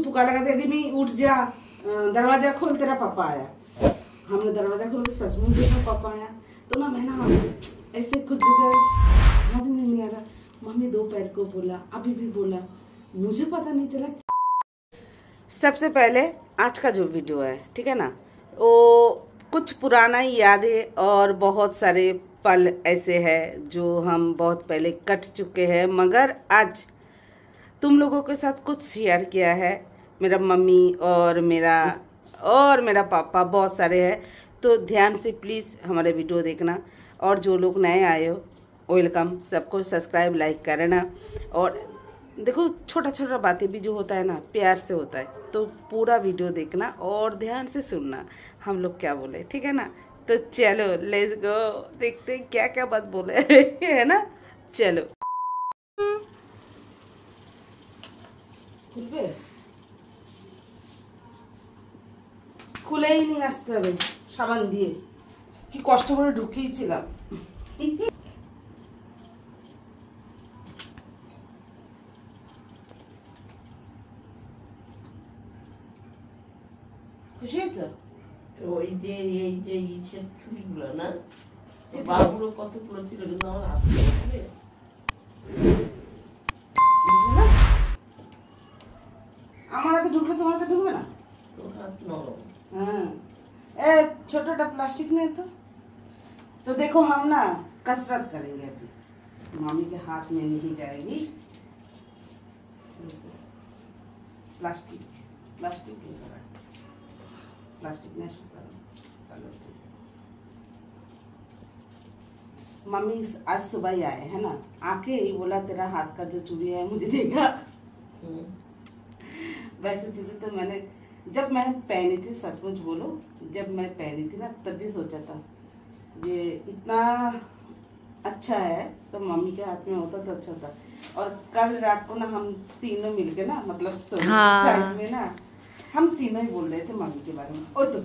पुकार लगा दे, अभी उठ जा, दरवाजा खोल, तेरा पापा आया। हमने दरवाजा खोल के सचमुच देखा पापा आया। तो ना मैं ना ऐसे कुछ समझ में नहीं आ रहा, मम्मी दोपहर को बोला, अभी भी बोला, मुझे पता नहीं चला। सबसे पहले आज का जो वीडियो है, ठीक है ना, वो कुछ पुराना ही याद है और बहुत सारे पल ऐसे हैं जो हम बहुत पहले कट चुके हैं, मगर आज तुम लोगों के साथ कुछ शेयर किया है। मेरा मम्मी और मेरा पापा बहुत सारे हैं, तो ध्यान से प्लीज़ हमारे वीडियो देखना। और जो लोग नए आए हो, वेलकम, सबको सब्सक्राइब लाइक करना। और देखो छोटा छोटा बातें भी जो होता है ना, प्यार से होता है, तो पूरा वीडियो देखना और ध्यान से सुनना हम लोग क्या बोले, ठीक है ना। तो चलो लेट्स गो, देखते हैं क्या क्या बात बोले है ना। चलो খুলেই নিয়ে আসতে হবে সাবান দিয়ে, কি কষ্ট করে ঢুকিয়েছিলাম। খুশি হয়েছে? ওই যে এই যে ইসের ছুরিগুলো না, বাবুরও কতগুলো ছিল, কিন্তু আমার হাতে আমার হাতে ঢুকলে তোমার হাতে ঢুকবে না? তোর হাত নরম। हाँ, ए छोटा प्लास्टिक नहीं तो देखो हम ना कसरत करेंगे अभी, मम्मी के हाथ में नहीं जाएगी प्लास्टिक प्लास्टिक क्यों करा, प्लास्टिक नहीं सुधर। मम्मी आज सुबह ही आए है ना, आके ही बोला तेरा हाथ का जो चूड़ी है मुझे देगा। वैसे चूड़ी तो मैंने जब मैं पहनी थी, सचमुच बोलो, जब मैं पहनी थी ना तब भी सोचा था ये इतना अच्छा है तो मम्मी के हाथ में होता तो अच्छा था। और कल रात को ना हम तीनों मिलके ना, मतलब टाइम में ना हम तीनों ही बोल रहे थे मम्मी के बारे में। ओ तो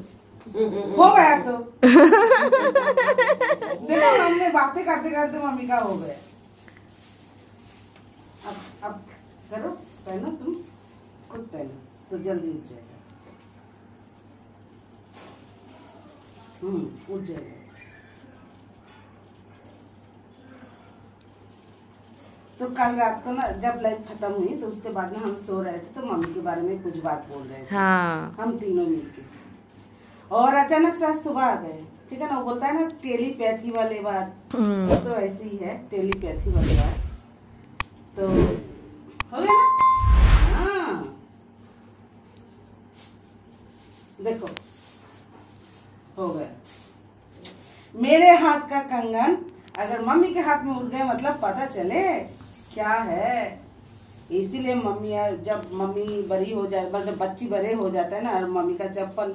हो गया तो देखो मम्मी बातें करते करते मम्मी का हो गया। अब करो, पहनो, तुम खुद पहनो तो जल्दी उठ जाएगा। उठ जाएगा। तो कल रात को ना जब लाइफ खत्म हुई तो उसके बाद में हम सो रहे थे, तो मम्मी के बारे में कुछ बात बोल रहे थे। हाँ। हम तीनों मिलके, और अचानक से सुबह आ गए, ठीक है ना। वो बोलता है ना टेलीपैथी वाली बात, तो ऐसी ही है टेलीपैथी वाली बात। तो हो गया ना। हाँ देखो हो गया। मेरे हाथ का कंगन अगर मम्मी के हाथ में उड़ गए, मतलब पता चले क्या है। इसीलिए मम्मी, जब मम्मी बड़ी हो जाए, मतलब बच्ची बड़े हो जाता है ना, और मम्मी का चप्पल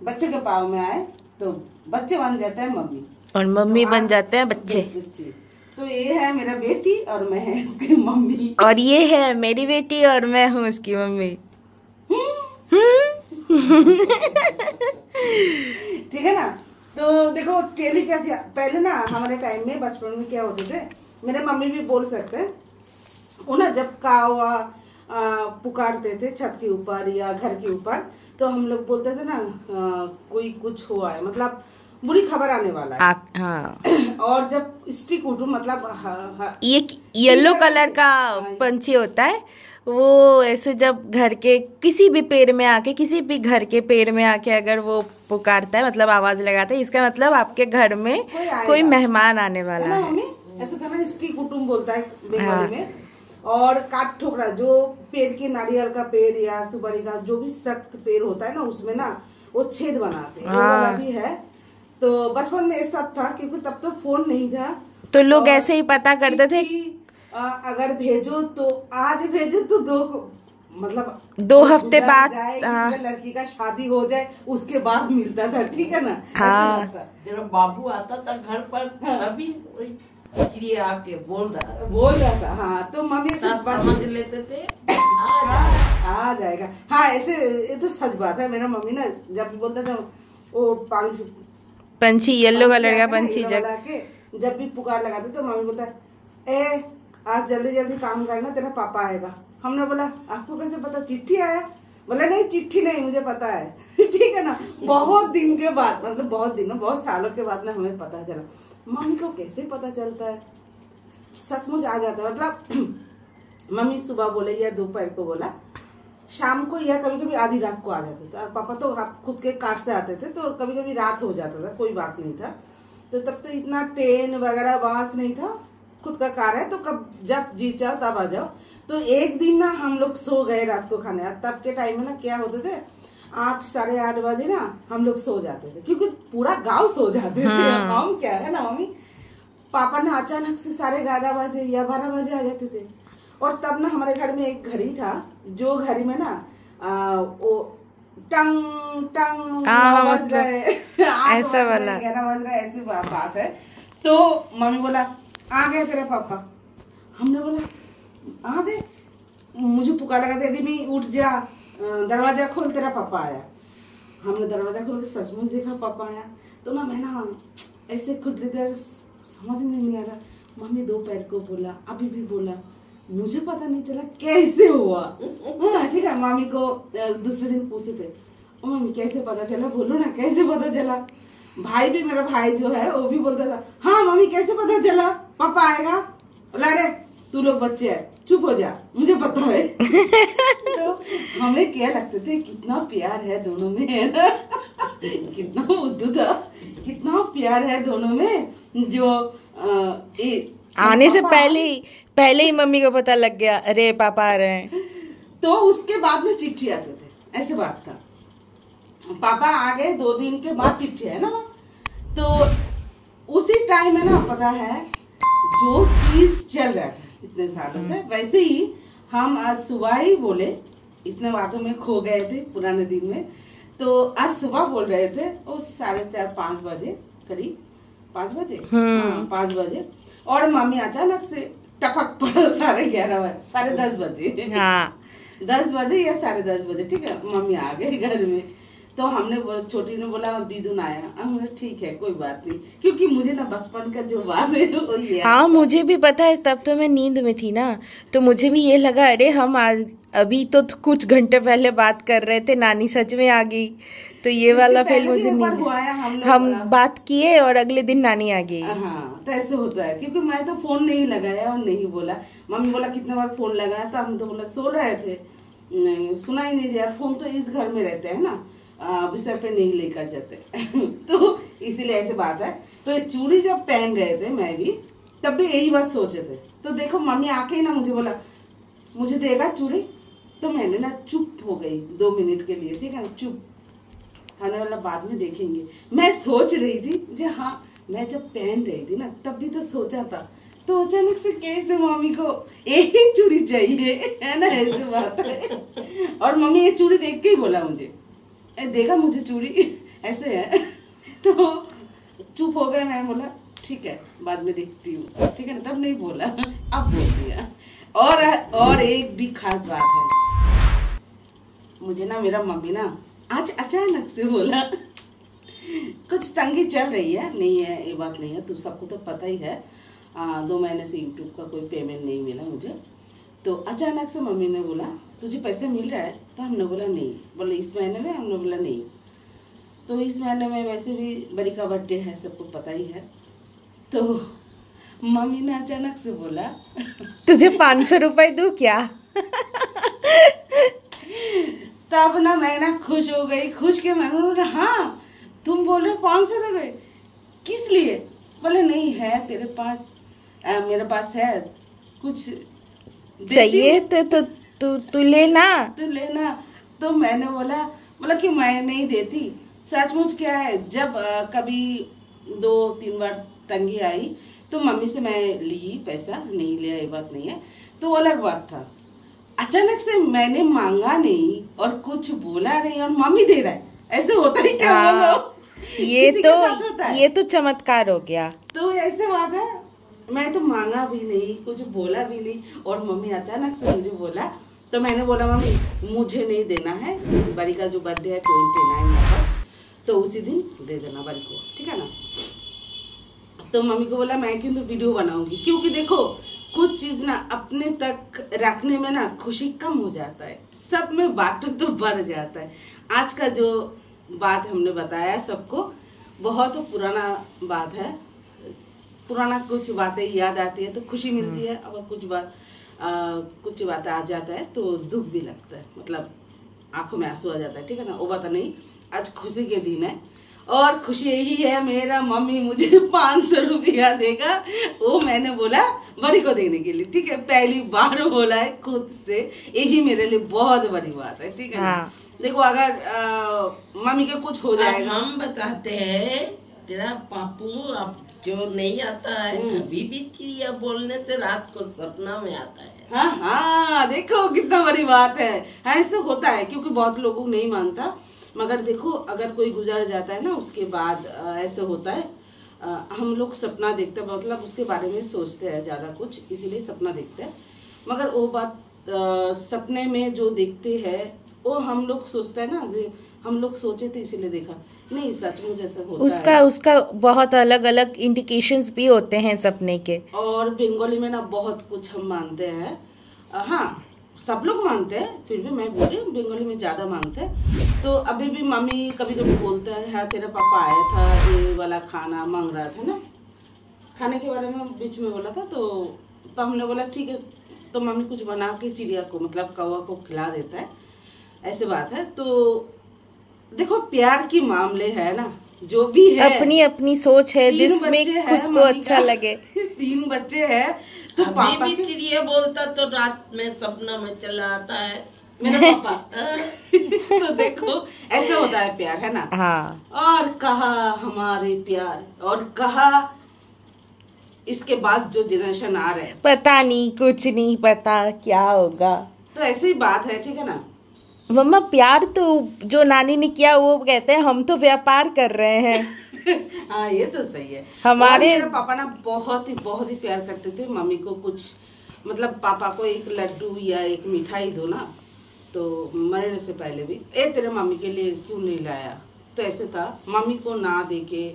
बच्चे के पाँव में आए तो बच्चे बन जाते हैं मम्मी, और मम्मी तो बन जाते हैं बच्चे। तो ये है मेरा बेटी और मैं है उसकी मम्मी, और ये है मेरी बेटी और मैं हूँ उसकी मम्मी। ठीक है ना। तो देखो टेलीपैथी पहले ना हमारे टाइम में, बचपन में क्या होते थे, मेरे मम्मी भी बोल सकते हैं, वो ना जब कावा पुकारते थे छत के ऊपर या घर के ऊपर, तो हम लोग बोलते थे ना कोई कुछ हुआ है, मतलब बुरी खबर आने वाला है। हाँ। और जब स्टिक उठू, मतलब ये येलो कलर का पंछी होता है, वो ऐसे जब घर के किसी भी पेड़ में आके, किसी भी घर के पेड़ में आके अगर वो पुकारता है, मतलब आवाज लगाता है, इसका मतलब आपके घर में कोई मेहमान आने वाला है। ऐसे करना स्टिक कुटुम बोलता है बंगाली में। और काट ठोकरा, जो पेड़ के नारियल का पेड़ या सुपारी का जो भी सख्त पेड़ होता है ना, उसमें ना वो छेद बनाते हैं। वो भी है। तो बचपन में ये सब था, क्योंकि तब तो फोन नहीं था, तो लोग ऐसे ही पता करते थे। अगर भेजो तो आज भेजो तो मतलब 2 हफ्ते बाद लड़की का शादी हो जाए उसके बाद मिलता था, ठीक है ना। हाँ। जब बाबू आता था घर पर, अभी चिड़िया आके बोल रहा था। हाँ, तो मम्मी सब समझ लेते थे आ जाएगा। हाँ ऐसे, ये तो सच बात है। मेरा मम्मी ना जब बोलता था वो पंछी, येलो कलर का पंछी, जब भी पुकार लगाते तो मम्मी बोलता आज जल्दी जल्दी काम करना, तेरा पापा आएगा। हमने बोला आपको कैसे पता, चिट्ठी आया? बोला नहीं चिट्ठी नहीं, मुझे पता है। ठीक है ना, बहुत दिन के बाद, मतलब बहुत सालों के बाद ना हमें पता चला। मम्मी को कैसे पता चलता है, सचमुच आ जाता है। मतलब मम्मी सुबह बोले या दोपहर को बोला, शाम को या कभी कभी आधी रात को आ जाते थे। और पापा तो खुद के कार से आते थे, तो कभी कभी रात हो जाता था, कोई बात नहीं था। तो तब तो इतना ट्रेन वगैरह बास नहीं था, खुद का कार है तो कब जब जी चाहो तब आ जाओ। तो एक दिन ना हम लोग सो गए रात को खाने। तब के टाइम में ना क्या होते थे, 8 साढ़े 8 बजे ना हम लोग सो जाते थे, क्योंकि पूरा गांव सो जाते थे। हम क्या है ना मम्मी, पापा ना अचानक से 11:30 बजे या 12 बजे आ जाते थे। और तब ना हमारे घर में एक घड़ी था, जो घड़ी में ना वो टंग टंग बज रहे, ऐसा वाला 11 बज रहा है, ऐसी बात है। तो मम्मी बोला आ गए तेरे पापा। हमने बोला आ गए, मुझे पुकारा लगा, अभी उठ जा, दरवाजा खोल, तेरा पापा आया। हमने दरवाजा खोल के सचमुच देखा पापा आया। तो ना मैं ना ऐसे कुछ देर समझ में नहीं आ रहा, मम्मी दोपहर को बोला, अभी भी बोला, मुझे पता नहीं चला कैसे हुआ। हाँ ठीक है, मामी को दूसरे दिन पूछे थे, मम्मी कैसे पता चला, बोलो ना कैसे पता चला। भाई भी, मेरा भाई जो है वो भी बोलता था, हाँ मम्मी कैसे पता चला पापा आएगा। बोला अरे तू लोग बच्चे है, चुप हो जा, मुझे पता है। तो हमें क्या लगते थे, कितना प्यार है दोनों में, है ना। कितना बुद्धू था, कितना प्यार है दोनों में। जो आने से पहले ही मम्मी को पता लग गया, अरे पापा आ रहे हैं। तो उसके बाद में चिट्ठी आते थे, ऐसे बात था। पापा आ गए 2 दिन के बाद चिट्ठी है ना। तो उसी टाइम है ना, पता है जो चीज चल रहा था इतने सालों से, वैसे ही हम आज सुबह ही बोले, इतने बातों में खो गए थे पुराने दिन में। तो आज सुबह बोल रहे थे, वो 4:30-5 बजे करीब, 5 बजे, 5 बजे। और मम्मी अचानक से टपक पड़ा 11:30 बजे, 10:30 बजे, हाँ 10 बजे या 10:30 बजे, ठीक है, मम्मी आ गई घर में। तो हमने छोटी ने बोला दीदू ना आया। हमने ठीक है कोई बात नहीं, क्योंकि मुझे ना बचपन का जो बात है वो ये, हाँ मुझे भी पता है, तब तो मैं नींद में थी ना, तो मुझे भी ये लगा अरे हम आज अभी तो कुछ घंटे पहले बात कर रहे थे, नानी सच में आ गई। तो ये वाला फील मुझे नहीं, हम बात किए और अगले दिन नानी आ गई। हाँ तो ऐसे होता है, क्योंकि मैं तो फोन नहीं लगाया और नहीं बोला। मम्मी बोला कितने बार फोन लगाया, तो हम तो बोला सो रहे थे, नहीं सुना ही नहीं दिया। फोन तो इस घर में रहते हैं ना, बिस्तर पे नहीं लेकर जाते। तो इसीलिए ऐसे बात है। तो ये चूड़ी जब पहन रहे थे मैं भी, तब भी यही बात सोचे थे। तो देखो मम्मी आके ही ना मुझे बोला मुझे देगा चूड़ी, तो मैंने ना चुप हो गई 2 मिनट के लिए, ठीक है ना, चुप, आने वाला बाद में देखेंगे। मैं सोच रही थी जो हाँ मैं जब पहन रही थी ना तब भी तो सोचा था। तो अचानक से कैसे मम्मी को एक ही चूड़ी चाहिए, है ना, ऐसी बात है। और मम्मी ये चूड़ी देख के ही बोला मुझे, देगा मुझे चूड़ी, ऐसे है। तो चुप हो गए। मैं बोला ठीक है बाद में देखती हूँ, ठीक है ना, तब नहीं बोला, अब बोल दिया। और एक भी खास बात है, मुझे ना मेरा मम्मी ना आज अचानक से बोला, कुछ तंगी चल रही है, नहीं है ये बात नहीं है, तो सबको तो पता ही है, 2 महीने से यूट्यूब का कोई पेमेंट नहीं मिला मुझे। तो अचानक से मम्मी ने बोला तुझे पैसे मिल रहा है, तो हमने बोला नहीं। बोले इस महीने में, हमने बोला नहीं। तो इस महीने में वैसे भी बड़ी का बर्थडे है, सबको पता ही है। तो मम्मी ने अचानक से बोला तुझे 500 रुपए दूं क्या? तब ना मैं ना खुश हो गई, खुश के मैंने बोला हाँ तुम बोल रहे 500 दोगे, किस लिए? बोले नहीं है तेरे पास, मेरे पास है, कुछ चाहिए तो तू लेना, तू लेना। तो मैंने बोला कि मैं नहीं देती, सचमुच क्या है, जब कभी 2-3 बार तंगी आई तो मम्मी से मैं ली पैसा, नहीं लिया ये बात नहीं है, तो अलग बात था। अचानक से मैंने मांगा नहीं और कुछ बोला नहीं और मम्मी दे रहा है, ऐसे होता ही क्या? बोलो ये तो चमत्कार हो गया। तो ऐसे बात है, मैं तो मांगा भी नहीं, कुछ बोला भी नहीं, और मम्मी अचानक से मुझे बोला। तो मैंने बोला मम्मी मुझे नहीं देना है, बड़ी का जो बर्थडे है 29 अगस्त, तो उसी दिन दे देना बड़ी को, ठीक है ना। तो मम्मी को बोला मैं क्यों तो वीडियो बनाऊंगी, क्योंकि देखो कुछ चीज ना अपने तक रखने में ना खुशी कम हो जाता है, सब में बांटो तो बढ़ जाता है। आज का जो बात हमने बताया सबको बहुत पुराना बात है, पुराना कुछ बातें याद आती है तो खुशी मिलती है, और कुछ बातें आ जाता है तो दुख भी लगता है, मतलब आंखों में आंसू आ जाता है, ठीक है ना। वो बात नहीं, आज खुशी के दिन है और खुशी यही है, मेरा मम्मी मुझे 500 रुपया देगा, वो मैंने बोला बड़ी को देने के लिए, ठीक है। पहली बार बोला है खुद से, यही मेरे लिए बहुत बड़ी बात है, ठीक है ना। हाँ। देखो अगर मम्मी के कुछ हो जाएगा, हम बताते हैं तेरा पापू अब जो नहीं आता है कभी भी चिड़िया बोलने से रात को सपना में आता है। हाँ हाँ, देखो कितना बड़ी बात है। ऐसे होता है क्योंकि बहुत लोगों को नहीं मानता, मगर देखो अगर कोई गुजर जाता है ना उसके बाद ऐसे होता है, हम लोग सपना देखते हैं, मतलब उसके बारे में सोचते हैं ज़्यादा कुछ, इसीलिए सपना देखते हैं। मगर वो बात सपने में जो देखते हैं वो हम लोग सोचते हैं ना, हम लोग सोचे थे इसीलिए देखा, नहीं सचमुच ऐसा होता है। उसका बहुत अलग अलग इंडिकेशंस भी होते हैं सपने के। और बंगाली में ना बहुत कुछ हम मानते हैं, हाँ सब लोग मानते हैं, फिर भी मैं बोल रही हूँ बंगाली में ज़्यादा मानते हैं। तो अभी भी मम्मी कभी कभी बोलता है, हाँ तेरा पापा आया था, ये वाला खाना मांग रहा था ना, खाने के बारे में बीच में बोला था, तो हमने बोला ठीक है, तो मम्मी कुछ बना के चिड़िया को मतलब कौवा को खिला देता है, ऐसे बात है। तो देखो प्यार की मामले है ना, जो भी है अपनी अपनी सोच है जिसमें खुद को अच्छा लगे। 3 बच्चे हैं तो अभी पापा भी चिड़िया बोलता तो रात में सपना में चला आता है मेरा पापा। तो देखो ऐसा होता है प्यार, है ना। हाँ। और कहा हमारे प्यार, और कहा इसके बाद जो जनरेशन आ रहे हैं पता नहीं, कुछ नहीं पता क्या होगा। तो ऐसी बात है, ठीक है ना। मम्मा प्यार तो जो नानी ने किया वो कहते हैं हम तो व्यापार कर रहे हैं। हाँ ये तो सही है। हमारे मेरा पापा ना बहुत ही प्यार करते थे मम्मी को, कुछ मतलब पापा को एक लड्डू या एक मिठाई दो ना, तो मरने से पहले भी ए तेरे मम्मी के लिए क्यों नहीं लाया, तो ऐसे था। मम्मी को ना देके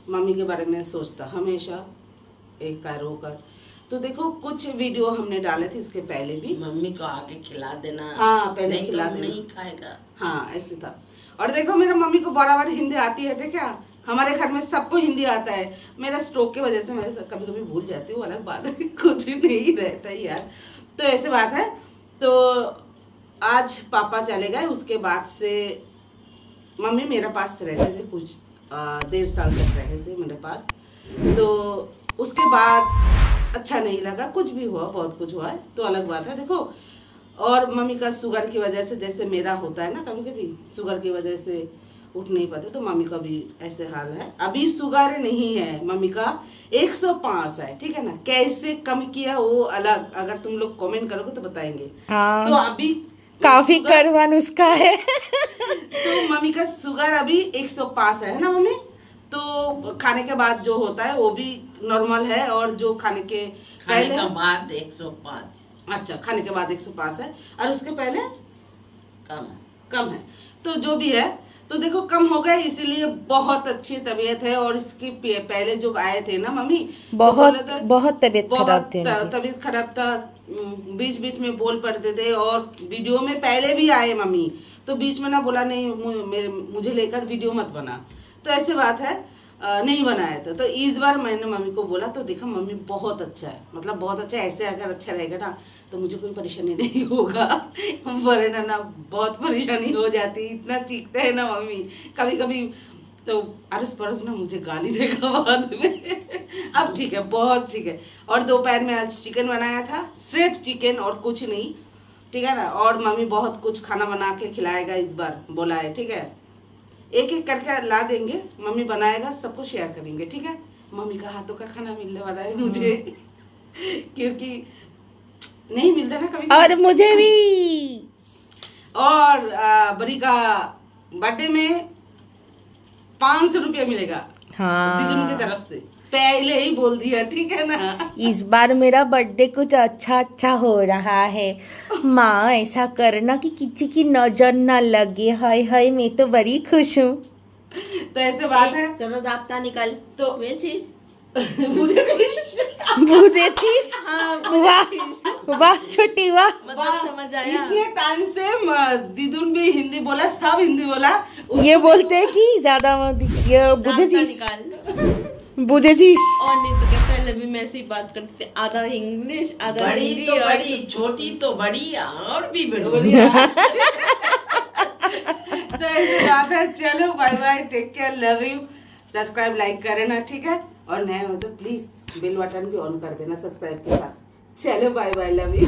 मम्मी के बारे में सोचता हमेशा, एक कर वो कर। तो देखो कुछ वीडियो हमने डाले थे इसके पहले भी, मम्मी को आके खिला देना, हाँ पहले नहीं खिला तो देना, नहीं खाएगा। हाँ ऐसे था। और देखो मेरा मम्मी को बराबर हिंदी आती है, ठीक है। हमारे घर में सबको हिंदी आता है, मेरा स्ट्रोक की वजह से मैं कभी कभी भूल जाती हूँ, अलग बात है, कुछ नहीं रहता यार। तो ऐसे बात है। तो आज पापा चले गए, उसके बाद से मम्मी मेरे पास रहते थे, कुछ 1.5 साल तक रहे थे मेरे पास। तो उसके बाद अच्छा नहीं लगा, कुछ भी हुआ, बहुत कुछ हुआ है तो अलग बात है। देखो और मम्मी का शुगर की वजह से, जैसे मेरा होता है ना कभी कभी शुगर की वजह से उठ नहीं पाते, तो मम्मी का भी ऐसे हाल है। अभी शुगर नहीं है मम्मी का, 105 है, ठीक है ना। कैसे कम किया वो अलग, अगर तुम लोग कमेंट करोगे तो बताएंगे। हाँ। तो अभी काफी करवा नुस्खा है। तो मम्मी का शुगर अभी 105 है ना मम्मी। तो खाने के बाद जो होता है वो भी नॉर्मल है, और जो खाने के पहले खाने के बाद 105। अच्छा, खाने के बाद 105 है, और उसके पहले कम है। तो जो भी है, तो देखो कम हो गए, इसीलिए बहुत अच्छी तबीयत है। और इसके पहले जो आए थे ना मम्मी, बहुत तबीयत खराब थी, तबीयत खराब था, बीच बीच में बोल पड़ते थे, और वीडियो में पहले भी आए मम्मी, तो बीच में ना बोला नहीं मुझे लेकर वीडियो मत बना, तो ऐसे बात है, नहीं बनाया था। तो इस बार मैंने मम्मी को बोला, तो देखा मम्मी बहुत अच्छा है, मतलब बहुत अच्छा है। ऐसे अगर अच्छा रहेगा ना तो मुझे कोई परेशानी नहीं होगा, वरना ना बहुत परेशानी हो जाती, इतना चीखते हैं ना मम्मी कभी कभी, तो अरस परस ना मुझे गाली देगा बाद में। अब ठीक है, बहुत ठीक है। और दोपहर में आज चिकन बनाया था, सिर्फ चिकन और कुछ नहीं, ठीक है ना। और मम्मी बहुत कुछ खाना बना के खिलाएगा इस बार, बोला है, ठीक है। एक एक करके ला देंगे, मम्मी बनाएगा, सबको शेयर करेंगे, ठीक है। मम्मी का हाथों का खाना मिलने वाला है मुझे, क्योंकि नहीं मिलता ना कभी। और मुझे भी। और बड़ी का बर्थडे में 500 रुपया मिलेगा, हाँ, दीदी की तरफ से, पहले ही बोल दिया, ठीक है ना। इस बार मेरा बर्थडे कुछ अच्छा हो रहा है। माँ ऐसा करना कि किसी की नजर ना लगे। हाय हाय, मैं तो बड़ी खुश हूँ। तो ऐसे बात है। चलो दापता निकल तो वैसे बुझे चीज। वाह वाह छोटी वाह। मतलब समझ आया। इतने टाइम से दीदुन भी हिंदी बोला, सब हिंदी बोला। ये बोलते हैं कि ज्यादा ये बुझे चीज निकाल बुझे चीज। और नहीं तो क्या, पहले भी मैं ऐसी बात करते, आधा इंग्लिश आधा बड़ी हिंदी तो और बड़ी, छोटी तो बड़ी और भी बड़ी। तो ऐसे बात है। चलो bye bye, take care, love you. Subscribe like करे ना, ठीक है। और नए हो तो प्लीज बेल बटन भी ऑन कर देना सब्सक्राइब के साथ। चलो बाय बाय, लव यू।